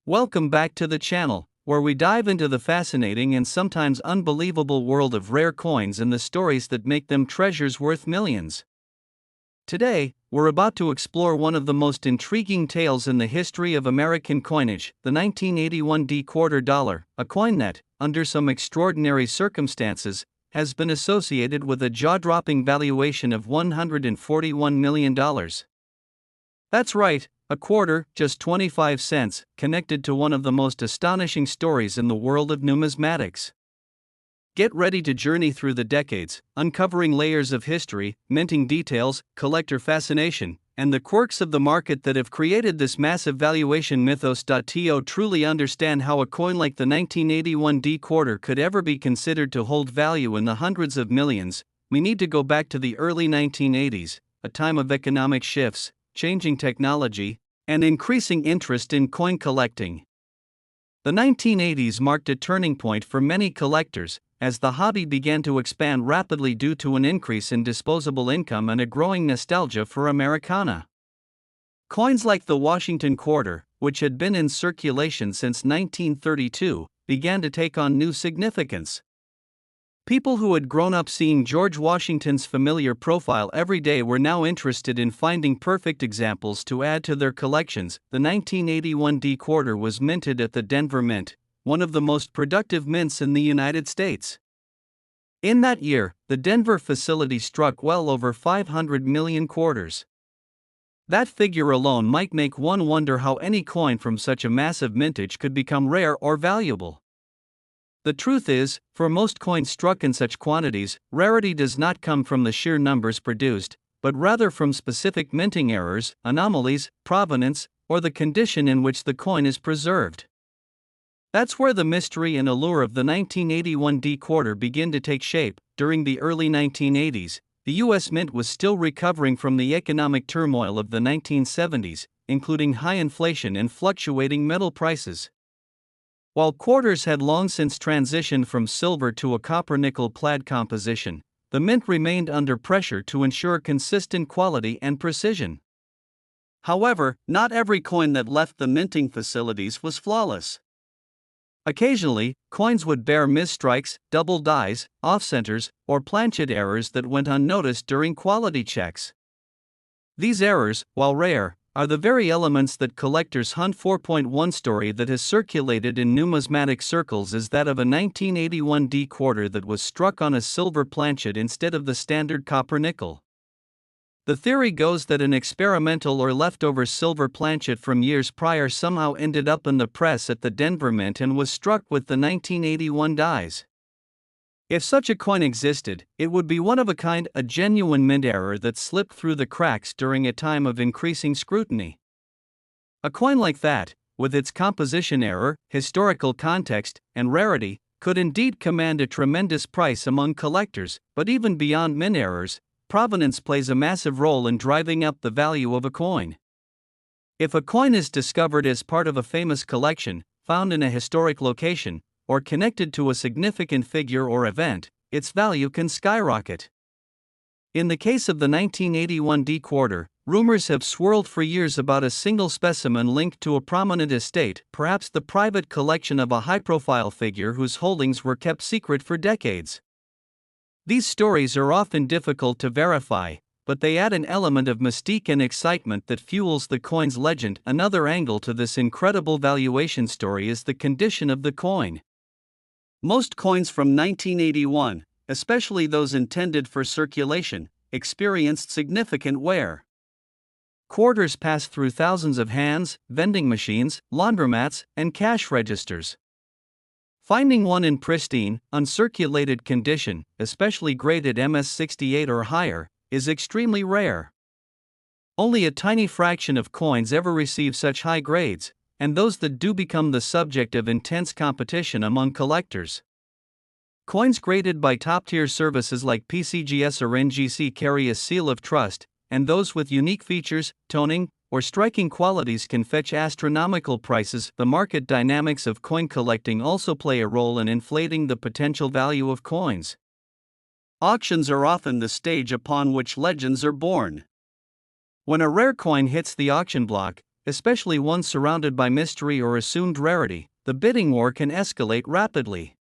Welcome back to the channel, where we dive into the fascinating and sometimes unbelievable world of rare coins and the stories that make them treasures worth millions. Today, we're about to explore one of the most intriguing tales in the history of American coinage, the 1981 quarter dollar, a coin that, under some extraordinary circumstances, has been associated with a jaw-dropping valuation of $141 million. That's right, a quarter, just 25 cents, connected to one of the most astonishing stories in the world of numismatics. Get ready to journey through the decades, uncovering layers of history, minting details, collector fascination, and the quirks of the market that have created this massive valuation mythos. To truly understand how a coin like the 1981 quarter could ever be considered to hold value in the hundreds of millions, we need to go back to the early 1980s, a time of economic shifts, changing technology, and increasing interest in coin collecting. The 1980s marked a turning point for many collectors, as the hobby began to expand rapidly due to an increase in disposable income and a growing nostalgia for Americana. Coins like the Washington quarter, which had been in circulation since 1932, began to take on new significance. People who had grown up seeing George Washington's familiar profile every day were now interested in finding perfect examples to add to their collections. The 1981 quarter was minted at the Denver Mint, one of the most productive mints in the United States. In that year, the Denver facility struck well over 500 million quarters. That figure alone might make one wonder how any coin from such a massive mintage could become rare or valuable. The truth is, for most coins struck in such quantities, rarity does not come from the sheer numbers produced, but rather from specific minting errors, anomalies, provenance, or the condition in which the coin is preserved. That's where the mystery and allure of the 1981 quarter begin to take shape. During the early 1980s, the U.S. Mint was still recovering from the economic turmoil of the 1970s, including high inflation and fluctuating metal prices. While quarters had long since transitioned from silver to a copper-nickel plaid composition, the mint remained under pressure to ensure consistent quality and precision. However, not every coin that left the minting facilities was flawless. Occasionally, coins would bear misstrikes, double dies, off-centers, or planchet errors that went unnoticed during quality checks. These errors, while rare, are the very elements that collectors hunt for. One story that has circulated in numismatic circles is that of a 1981 quarter that was struck on a silver planchet instead of the standard copper-nickel. The theory goes that an experimental or leftover silver planchet from years prior somehow ended up in the press at the Denver Mint and was struck with the 1981 dies. If such a coin existed, it would be one of a kind, a genuine mint error that slipped through the cracks during a time of increasing scrutiny. A coin like that, with its composition error, historical context, and rarity, could indeed command a tremendous price among collectors, but even beyond mint errors, provenance plays a massive role in driving up the value of a coin. If a coin is discovered as part of a famous collection, found in a historic location, or connected to a significant figure or event, its value can skyrocket. In the case of the 1981 quarter, rumors have swirled for years about a single specimen linked to a prominent estate, perhaps the private collection of a high-profile figure whose holdings were kept secret for decades. These stories are often difficult to verify, but they add an element of mystique and excitement that fuels the coin's legend. Another angle to this incredible valuation story is the condition of the coin. Most coins from 1981, especially those intended for circulation, experienced significant wear. Quarters passed through thousands of hands, vending machines, laundromats, and cash registers. Finding one in pristine, uncirculated condition, especially graded MS68 or higher, is extremely rare. Only a tiny fraction of coins ever receive such high grades, and those that do become the subject of intense competition among collectors. Coins graded by top-tier services like PCGS or NGC carry a seal of trust, and those with unique features, toning, or striking qualities can fetch astronomical prices. The market dynamics of coin collecting also play a role in inflating the potential value of coins. Auctions are often the stage upon which legends are born. When a rare coin hits the auction block, especially ones surrounded by mystery or assumed rarity, the bidding war can escalate rapidly.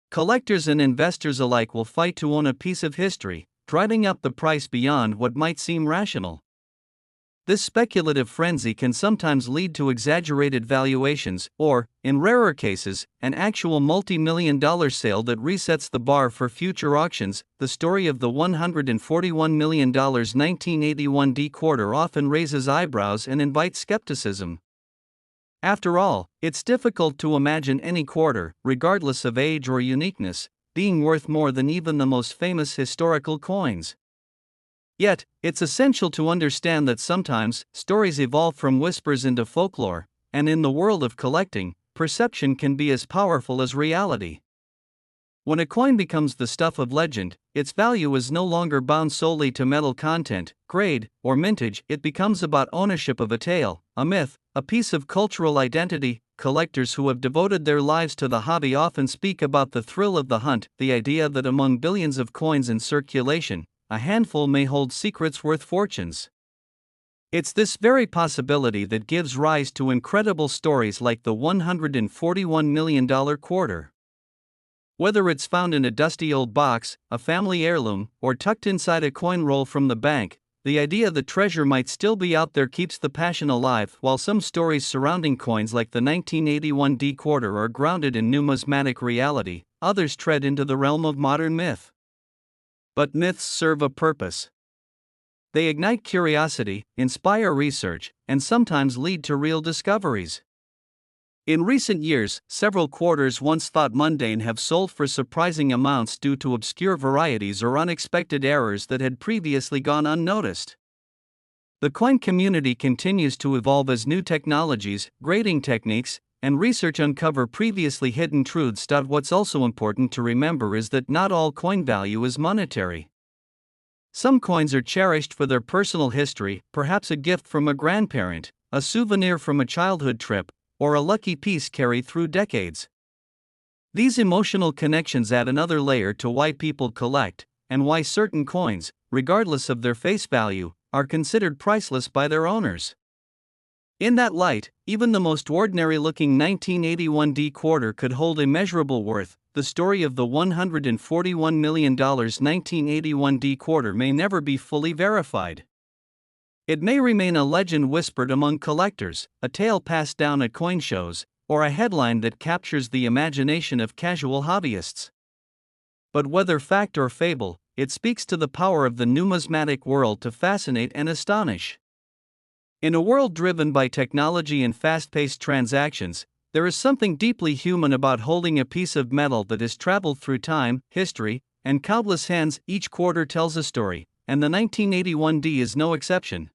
Collectors and investors alike will fight to own a piece of history, driving up the price beyond what might seem rational. This speculative frenzy can sometimes lead to exaggerated valuations or, in rarer cases, an actual multi-million-dollar sale that resets the bar for future auctions. The story of the $141 million 1981 D quarter often raises eyebrows and invites skepticism. After all, it's difficult to imagine any quarter, regardless of age or uniqueness, being worth more than even the most famous historical coins. Yet, it's essential to understand that sometimes, stories evolve from whispers into folklore, and in the world of collecting, perception can be as powerful as reality. When a coin becomes the stuff of legend, its value is no longer bound solely to metal content, grade, or mintage. It becomes about ownership of a tale, a myth, a piece of cultural identity. Collectors who have devoted their lives to the hobby often speak about the thrill of the hunt, the idea that among billions of coins in circulation, a handful may hold secrets worth fortunes. It's this very possibility that gives rise to incredible stories like the $141 million quarter. Whether it's found in a dusty old box, a family heirloom, or tucked inside a coin roll from the bank, the idea the treasure might still be out there keeps the passion alive. While some stories surrounding coins like the 1981 D quarter are grounded in numismatic reality, others tread into the realm of modern myth. But myths serve a purpose. They ignite curiosity, inspire research, and sometimes lead to real discoveries. In recent years, several quarters once thought mundane have sold for surprising amounts due to obscure varieties or unexpected errors that had previously gone unnoticed. The coin community continues to evolve as new technologies, grading techniques, and research uncover previously hidden truths. What's also important to remember is that not all coin value is monetary. Some coins are cherished for their personal history, perhaps a gift from a grandparent, a souvenir from a childhood trip, or a lucky piece carried through decades. These emotional connections add another layer to why people collect, and why certain coins, regardless of their face value, are considered priceless by their owners. In that light, even the most ordinary-looking 1981 D quarter could hold immeasurable worth. The story of the $141 million 1981 D quarter may never be fully verified. It may remain a legend whispered among collectors, a tale passed down at coin shows, or a headline that captures the imagination of casual hobbyists. But whether fact or fable, it speaks to the power of the numismatic world to fascinate and astonish. In a world driven by technology and fast-paced transactions, there is something deeply human about holding a piece of metal that has traveled through time, history, and countless hands. Each quarter tells a story, and the 1981 D is no exception.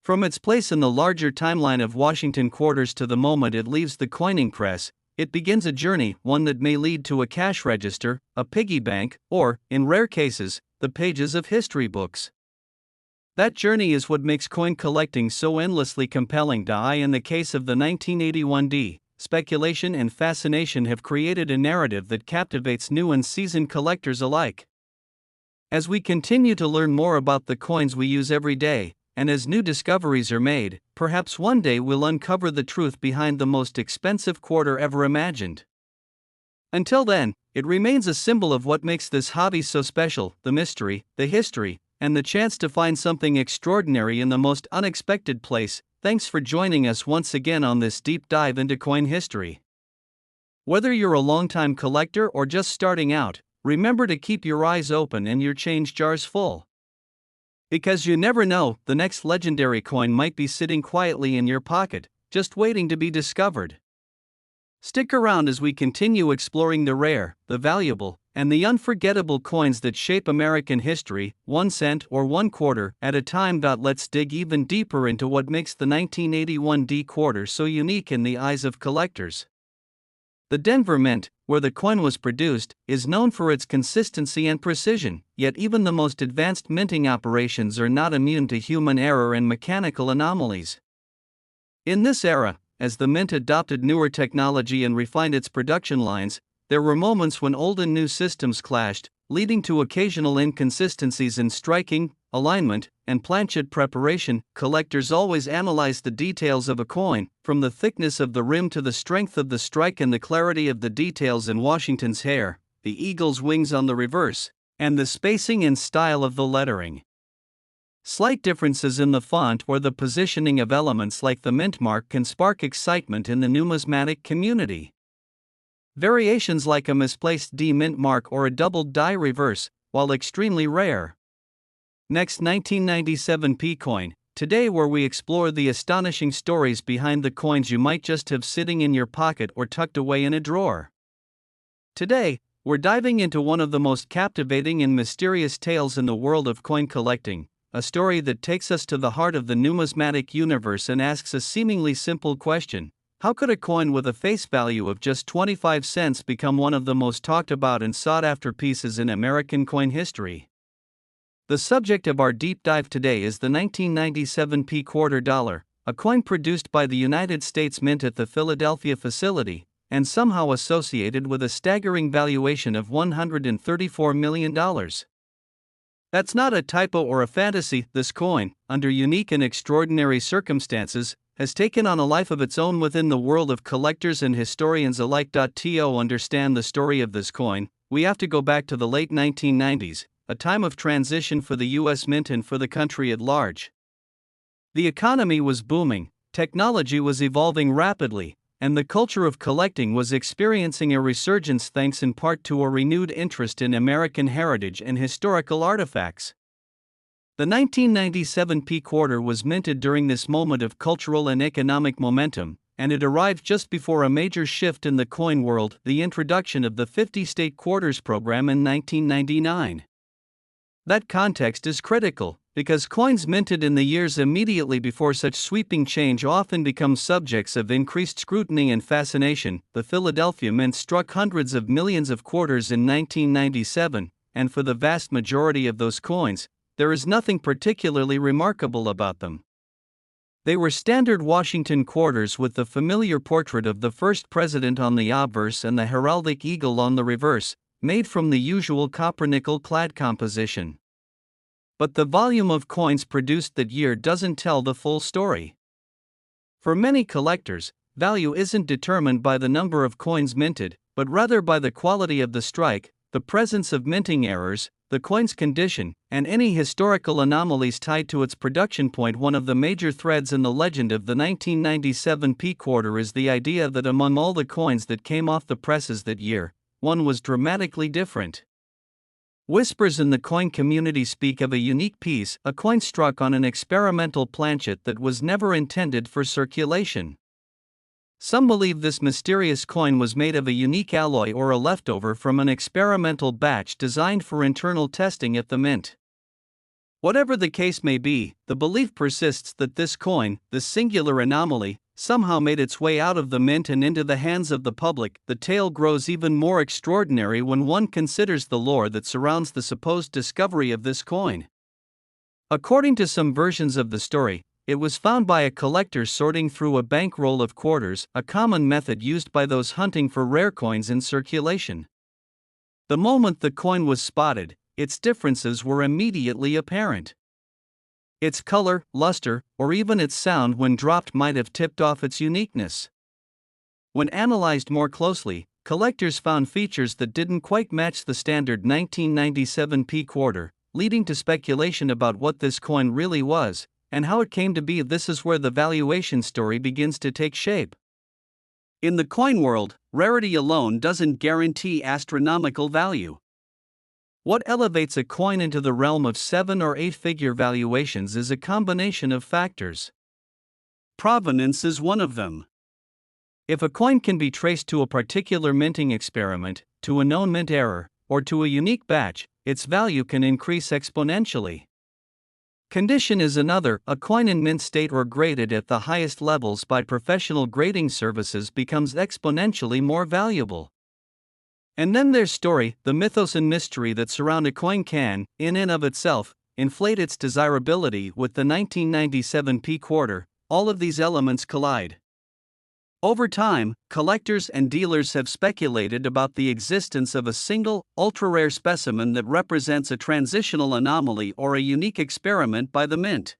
From its place in the larger timeline of Washington quarters to the moment it leaves the coining press, it begins a journey, one that may lead to a cash register, a piggy bank, or, in rare cases, the pages of history books. That journey is what makes coin collecting so endlessly compelling. In the case of the 1981 D, speculation and fascination have created a narrative that captivates new and seasoned collectors alike. As we continue to learn more about the coins we use every day, and as new discoveries are made, perhaps one day we'll uncover the truth behind the most expensive quarter ever imagined. Until then, it remains a symbol of what makes this hobby so special: the mystery, the history, and the chance to find something extraordinary in the most unexpected place. Thanks for joining us once again on this deep dive into coin history. Whether you're a longtime collector or just starting out, remember to keep your eyes open and your change jars full. Because you never know, the next legendary coin might be sitting quietly in your pocket, just waiting to be discovered. Stick around as we continue exploring the rare, the valuable, and the unforgettable coins that shape American history, 1 cent or 1 quarter at a time. Let's dig even deeper into what makes the 1981 D quarter so unique in the eyes of collectors. The Denver Mint, where the coin was produced, is known for its consistency and precision, yet even the most advanced minting operations are not immune to human error and mechanical anomalies. In this era, as the Mint adopted newer technology and refined its production lines, there were moments when old and new systems clashed, leading to occasional inconsistencies in striking, alignment, and planchet preparation. Collectors always analyze the details of a coin, from the thickness of the rim to the strength of the strike and the clarity of the details in Washington's hair, the eagle's wings on the reverse, and the spacing and style of the lettering. Slight differences in the font or the positioning of elements like the mint mark can spark excitement in the numismatic community. Variations like a misplaced D mint mark or a doubled die reverse, while extremely rare. Next, 1997 P coin, today, where we explore the astonishing stories behind the coins you might just have sitting in your pocket or tucked away in a drawer. Today, we're diving into one of the most captivating and mysterious tales in the world of coin collecting, a story that takes us to the heart of the numismatic universe and asks a seemingly simple question: how could a coin with a face value of just 25 cents become one of the most talked about and sought after pieces in American coin history? The subject of our deep dive today is the 1997 P quarter dollar, a coin produced by the United States Mint at the Philadelphia facility, and somehow associated with a staggering valuation of $134 million. That's not a typo or a fantasy. This coin, under unique and extraordinary circumstances, has taken on a life of its own within the world of collectors and historians alike. To understand the story of this coin, we have to go back to the late 1990s, a time of transition for the U.S. Mint and for the country at large. The economy was booming, technology was evolving rapidly, and the culture of collecting was experiencing a resurgence thanks in part to a renewed interest in American heritage and historical artifacts. The 1997 P quarter was minted during this moment of cultural and economic momentum, and it arrived just before a major shift in the coin world, the introduction of the 50-state quarters program in 1999. That context is critical, because coins minted in the years immediately before such sweeping change often become subjects of increased scrutiny and fascination. The Philadelphia Mint struck hundreds of millions of quarters in 1997, and for the vast majority of those coins, there is nothing particularly remarkable about them. They were standard Washington quarters with the familiar portrait of the first president on the obverse and the heraldic eagle on the reverse, made from the usual copper-nickel clad composition. But the volume of coins produced that year doesn't tell the full story. For many collectors, value isn't determined by the number of coins minted, but rather by the quality of the strike, the presence of minting errors, the coin's condition, and any historical anomalies tied to its production point. One of the major threads in the legend of the 1997 P quarter is the idea that among all the coins that came off the presses that year, one was dramatically different. Whispers in the coin community speak of a unique piece, a coin struck on an experimental planchet that was never intended for circulation. Some believe this mysterious coin was made of a unique alloy or a leftover from an experimental batch designed for internal testing at the mint. Whatever the case may be, the belief persists that this coin, this singular anomaly, somehow made its way out of the mint and into the hands of the public. The tale grows even more extraordinary when one considers the lore that surrounds the supposed discovery of this coin. According to some versions of the story, it was found by a collector sorting through a bankroll of quarters, a common method used by those hunting for rare coins in circulation. The moment the coin was spotted, its differences were immediately apparent. Its color, luster, or even its sound when dropped might have tipped off its uniqueness. When analyzed more closely, collectors found features that didn't quite match the standard 1997 P quarter, leading to speculation about what this coin really was, and how it came to be. This is where the valuation story begins to take shape. In the coin world, rarity alone doesn't guarantee astronomical value. What elevates a coin into the realm of 7- or 8-figure valuations is a combination of factors. Provenance is one of them. If a coin can be traced to a particular minting experiment, to a known mint error, or to a unique batch, its value can increase exponentially. Condition is another. A coin in mint state or graded at the highest levels by professional grading services becomes exponentially more valuable. And then there's story. The mythos and mystery that surround a coin can, in and of itself, inflate its desirability. With the 1997 P quarter, all of these elements collide. Over time, collectors and dealers have speculated about the existence of a single, ultra-rare specimen that represents a transitional anomaly or a unique experiment by the mint.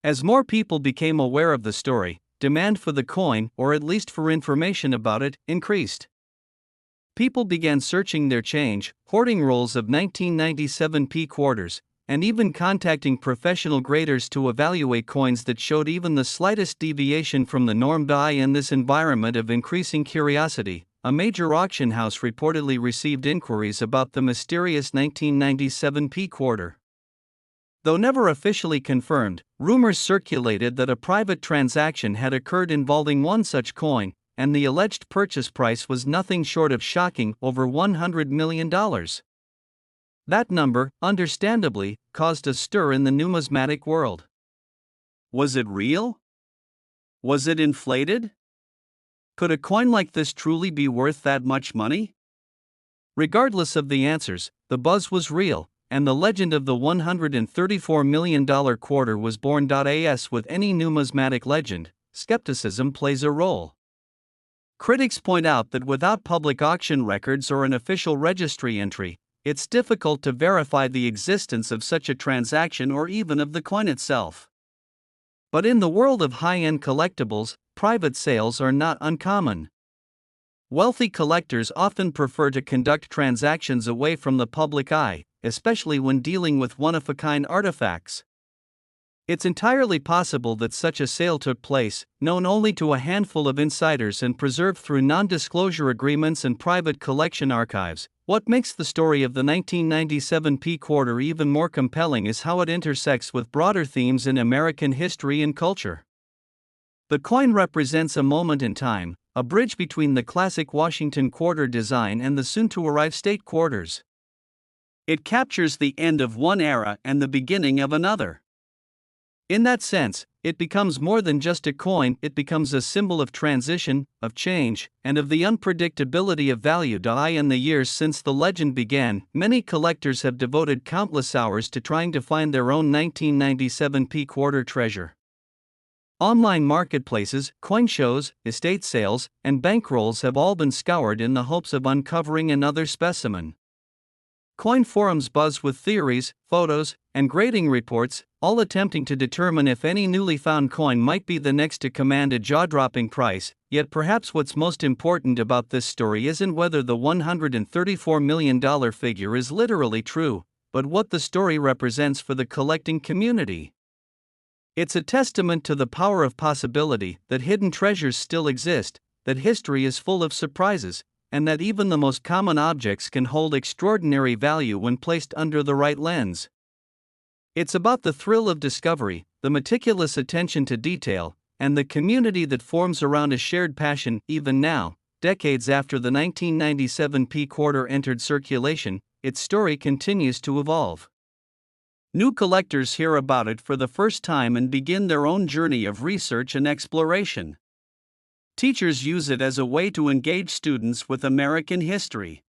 As more people became aware of the story, demand for the coin, or at least for information about it, increased. People began searching their change, hoarding rolls of 1997 P quarters, and even contacting professional graders to evaluate coins that showed even the slightest deviation from the norm. In this environment of increasing curiosity, a major auction house reportedly received inquiries about the mysterious 1997 P quarter. Though never officially confirmed, rumors circulated that a private transaction had occurred involving one such coin, and the alleged purchase price was nothing short of shocking, over $100 million. That number, understandably, caused a stir in the numismatic world. Was it real? Was it inflated? Could a coin like this truly be worth that much money? Regardless of the answers, the buzz was real, and the legend of the $134 million quarter was born. As with any numismatic legend, skepticism plays a role. Critics point out that without public auction records or an official registry entry, it's difficult to verify the existence of such a transaction or even of the coin itself. But in the world of high-end collectibles, private sales are not uncommon. Wealthy collectors often prefer to conduct transactions away from the public eye, especially when dealing with one-of-a-kind artifacts. It's entirely possible that such a sale took place, known only to a handful of insiders and preserved through non-disclosure agreements and private collection archives. What makes the story of the 1997 P quarter even more compelling is how it intersects with broader themes in American history and culture. The coin represents a moment in time, a bridge between the classic Washington quarter design and the soon-to-arrive state quarters. It captures the end of one era and the beginning of another. In that sense, it becomes more than just a coin, it becomes a symbol of transition, of change, and of the unpredictability of value. In the years since the legend began, many collectors have devoted countless hours to trying to find their own 1997 P quarter treasure. Online marketplaces, coin shows, estate sales, and bankrolls have all been scoured in the hopes of uncovering another specimen. Coin forums buzz with theories, photos, and grading reports, all attempting to determine if any newly found coin might be the next to command a jaw-dropping price. Yet perhaps what's most important about this story isn't whether the $134 million figure is literally true, but what the story represents for the collecting community. It's a testament to the power of possibility, that hidden treasures still exist, that history is full of surprises, and that even the most common objects can hold extraordinary value when placed under the right lens. It's about the thrill of discovery, the meticulous attention to detail, and the community that forms around a shared passion. Even now, decades after the 1997 P quarter entered circulation, its story continues to evolve. New collectors hear about it for the first time and begin their own journey of research and exploration. Teachers use it as a way to engage students with American history.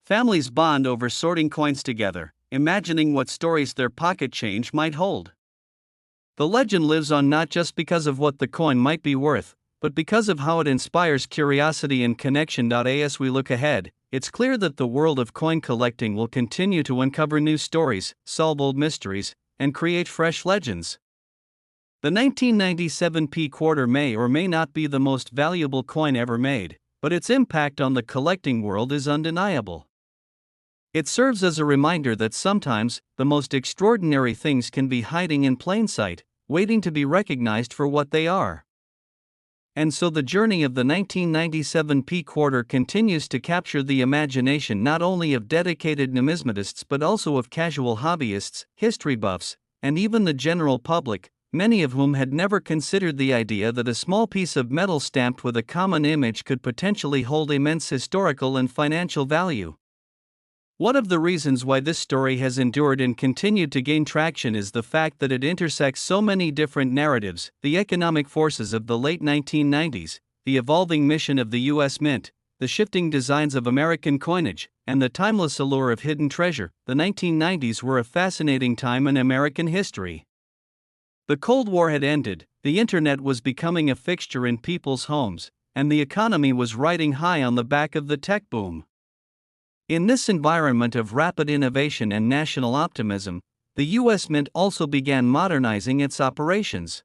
Families bond over sorting coins together, imagining what stories their pocket change might hold. The legend lives on not just because of what the coin might be worth, but because of how it inspires curiosity and connection. As we look ahead, it's clear that the world of coin collecting will continue to uncover new stories, solve old mysteries, and create fresh legends. The 1997 P quarter may or may not be the most valuable coin ever made, but its impact on the collecting world is undeniable. It serves as a reminder that sometimes, the most extraordinary things can be hiding in plain sight, waiting to be recognized for what they are. And so the journey of the 1997 P quarter continues to capture the imagination not only of dedicated numismatists but also of casual hobbyists, history buffs, and even the general public, many of whom had never considered the idea that a small piece of metal stamped with a common image could potentially hold immense historical and financial value. One of the reasons why this story has endured and continued to gain traction is the fact that it intersects so many different narratives: the economic forces of the late 1990s, the evolving mission of the U.S. Mint, the shifting designs of American coinage, and the timeless allure of hidden treasure. The 1990s were a fascinating time in American history. The Cold War had ended, the internet was becoming a fixture in people's homes, and the economy was riding high on the back of the tech boom. In this environment of rapid innovation and national optimism, the U.S. Mint also began modernizing its operations.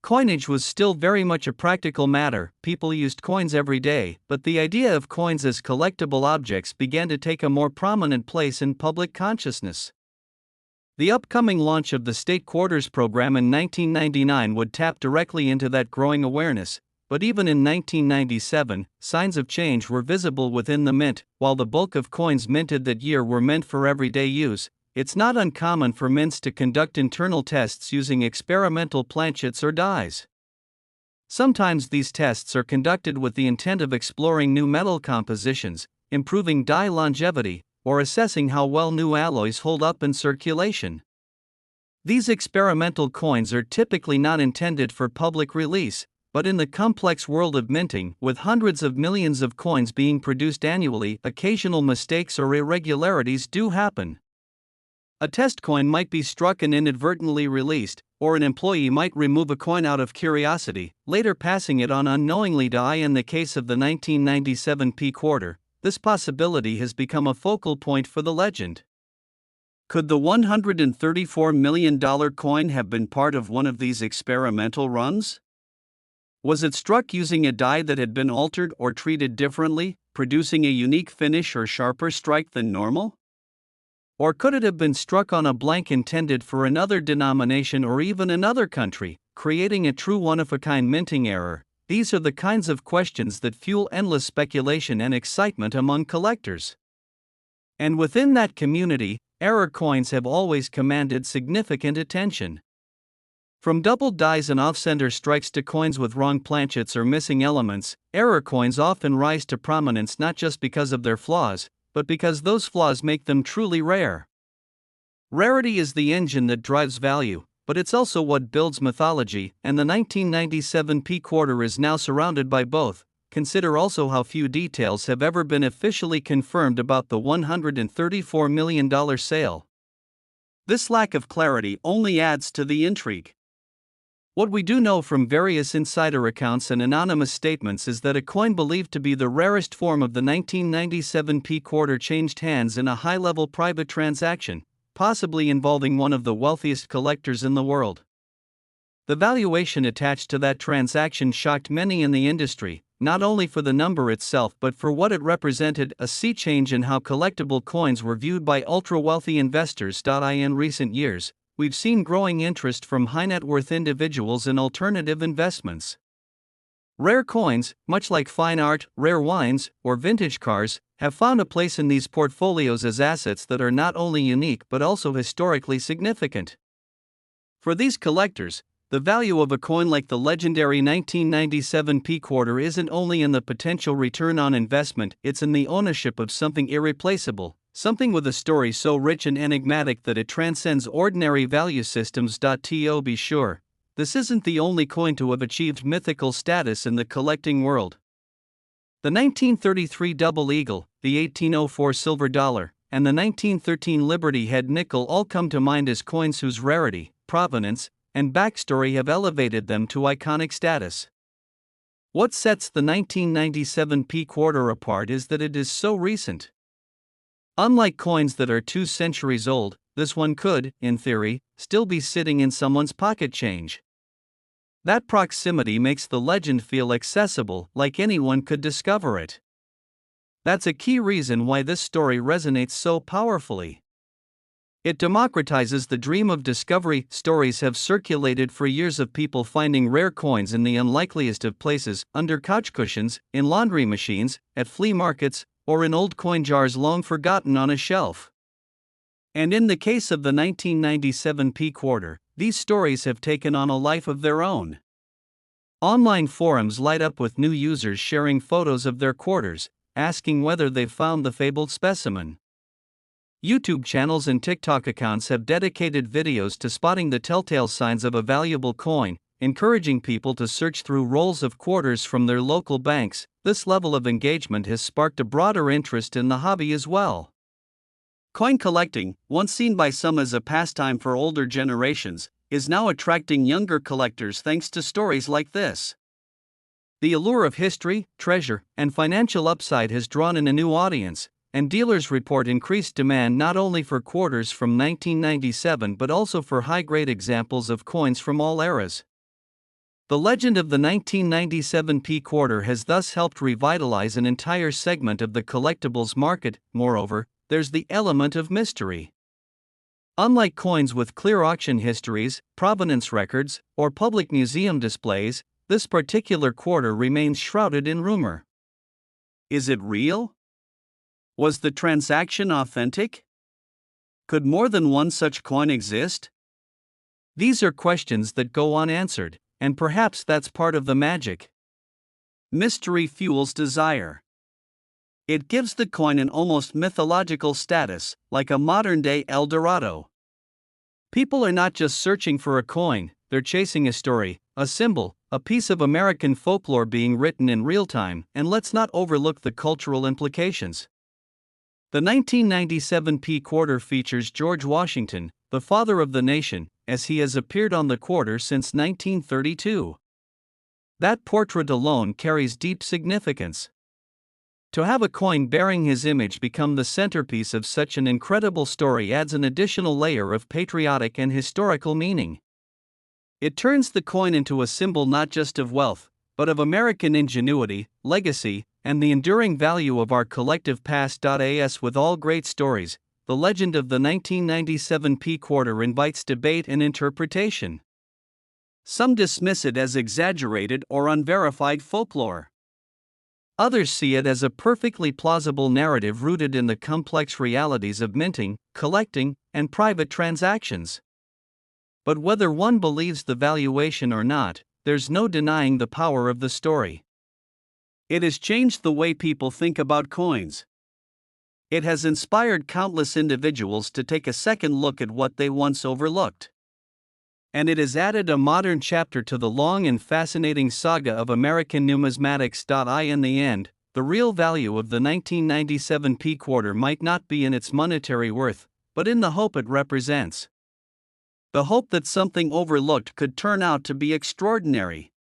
Coinage was still very much a practical matter, people used coins every day, but the idea of coins as collectible objects began to take a more prominent place in public consciousness. The upcoming launch of the State Quarters program in 1999 would tap directly into that growing awareness, but even in 1997, signs of change were visible within the mint. While the bulk of coins minted that year were meant for everyday use, it's not uncommon for mints to conduct internal tests using experimental planchets or dies. Sometimes these tests are conducted with the intent of exploring new metal compositions, improving die longevity, or assessing how well new alloys hold up in circulation. These experimental coins are typically not intended for public release, but in the complex world of minting, with hundreds of millions of coins being produced annually, occasional mistakes or irregularities do happen. A test coin might be struck and inadvertently released, or an employee might remove a coin out of curiosity, later passing it on unknowingly to I. In the case of the 1997 P quarter, this possibility has become a focal point for the legend. Could the $134 million coin have been part of one of these experimental runs? Was it struck using a die that had been altered or treated differently, producing a unique finish or sharper strike than normal? Or could it have been struck on a blank intended for another denomination or even another country, creating a true one-of-a-kind minting error? These are the kinds of questions that fuel endless speculation and excitement among collectors. And within that community, error coins have always commanded significant attention. From doubled dies and off-center strikes to coins with wrong planchets or missing elements, error coins often rise to prominence not just because of their flaws, but because those flaws make them truly rare. Rarity is the engine that drives value, but it's also what builds mythology, and the 1997 P quarter is now surrounded by both. Consider also how few details have ever been officially confirmed about the $134 million sale. This lack of clarity only adds to the intrigue. What we do know from various insider accounts and anonymous statements is that a coin believed to be the rarest form of the 1997 P quarter changed hands in a high-level private transaction, possibly involving one of the wealthiest collectors in the world. The valuation attached to that transaction shocked many in the industry, not only for the number itself but for what it represented, a sea change in how collectible coins were viewed by ultra-wealthy investors. In recent years, we've seen growing interest from high-net-worth individuals in alternative investments. Rare coins, much like fine art, rare wines, or vintage cars, have found a place in these portfolios as assets that are not only unique but also historically significant. For these collectors, the value of a coin like the legendary 1997 P quarter isn't only in the potential return on investment, it's in the ownership of something irreplaceable. Something with a story so rich and enigmatic that it transcends ordinary value systems. To be sure, this isn't the only coin to have achieved mythical status in the collecting world. The 1933 Double Eagle, the 1804 Silver Dollar, and the 1913 Liberty Head Nickel all come to mind as coins whose rarity, provenance, and backstory have elevated them to iconic status. What sets the 1997 P quarter apart is that it is so recent. Unlike coins that are 2 centuries old, this one could, in theory, still be sitting in someone's pocket change. That proximity makes the legend feel accessible, like anyone could discover it. That's a key reason why this story resonates so powerfully. It democratizes the dream of discovery. Stories have circulated for years of people finding rare coins in the unlikeliest of places, under couch cushions, in laundry machines, at flea markets, or in old coin jars long forgotten on a shelf. And in the case of the 1997 P quarter, these stories have taken on a life of their own. Online forums light up with new users sharing photos of their quarters, asking whether they've found the fabled specimen. YouTube channels and TikTok accounts have dedicated videos to spotting the telltale signs of a valuable coin, encouraging people to search through rolls of quarters from their local banks. This level of engagement has sparked a broader interest in the hobby as well. Coin collecting, once seen by some as a pastime for older generations, is now attracting younger collectors thanks to stories like this. The allure of history, treasure, and financial upside has drawn in a new audience, and dealers report increased demand not only for quarters from 1997 but also for high-grade examples of coins from all eras. The legend of the 1997 P quarter has thus helped revitalize an entire segment of the collectibles market. Moreover, there's the element of mystery. Unlike coins with clear auction histories, provenance records, or public museum displays, this particular quarter remains shrouded in rumor. Is it real? Was the transaction authentic? Could more than one such coin exist? These are questions that go unanswered, and perhaps that's part of the magic. Mystery fuels desire. It gives the coin an almost mythological status, like a modern-day El Dorado. People are not just searching for a coin, they're chasing a story, a symbol, a piece of American folklore being written in real time, and let's not overlook the cultural implications. The 1997 P quarter features George Washington, the father of the nation, as he has appeared on the quarter since 1932. That portrait alone carries deep significance. To have a coin bearing his image become the centerpiece of such an incredible story adds an additional layer of patriotic and historical meaning. It turns the coin into a symbol not just of wealth, but of American ingenuity, legacy, and the enduring value of our collective past. As with all great stories, the legend of the 1997 P quarter invites debate and interpretation. Some dismiss it as exaggerated or unverified folklore. Others see it as a perfectly plausible narrative rooted in the complex realities of minting, collecting, and private transactions. But whether one believes the valuation or not, there's no denying the power of the story. It has changed the way people think about coins. It has inspired countless individuals to take a second look at what they once overlooked. And it has added a modern chapter to the long and fascinating saga of American numismatics. In the end, the real value of the 1997 P quarter might not be in its monetary worth, but in the hope it represents. The hope that something overlooked could turn out to be extraordinary.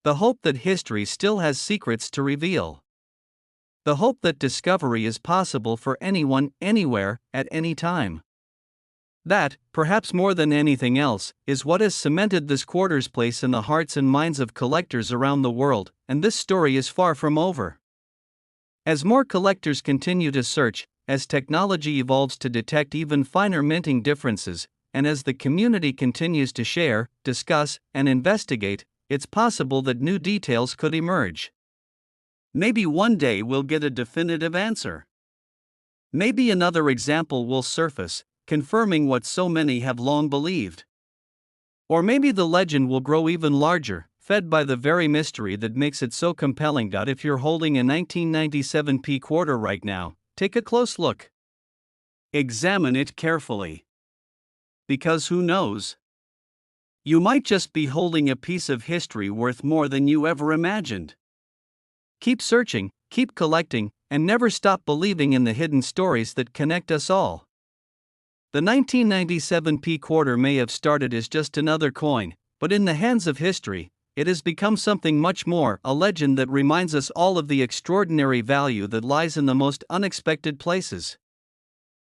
The hope that history still has secrets to reveal. The hope that discovery is possible for anyone, anywhere, at any time. That, perhaps more than anything else, is what has cemented this quarter's place in the hearts and minds of collectors around the world, and this story is far from over. As more collectors continue to search, as technology evolves to detect even finer minting differences, and as the community continues to share, discuss, and investigate, it's possible that new details could emerge. Maybe one day we'll get a definitive answer. Maybe another example will surface, confirming what so many have long believed. Or maybe the legend will grow even larger, fed by the very mystery that makes it so compelling. If you're holding a 1997 P quarter right now, take a close look. Examine it carefully. Because who knows? You might just be holding a piece of history worth more than you ever imagined. Keep searching, keep collecting, and never stop believing in the hidden stories that connect us all. The 1997 P quarter may have started as just another coin, but in the hands of history, it has become something much more, a legend that reminds us all of the extraordinary value that lies in the most unexpected places.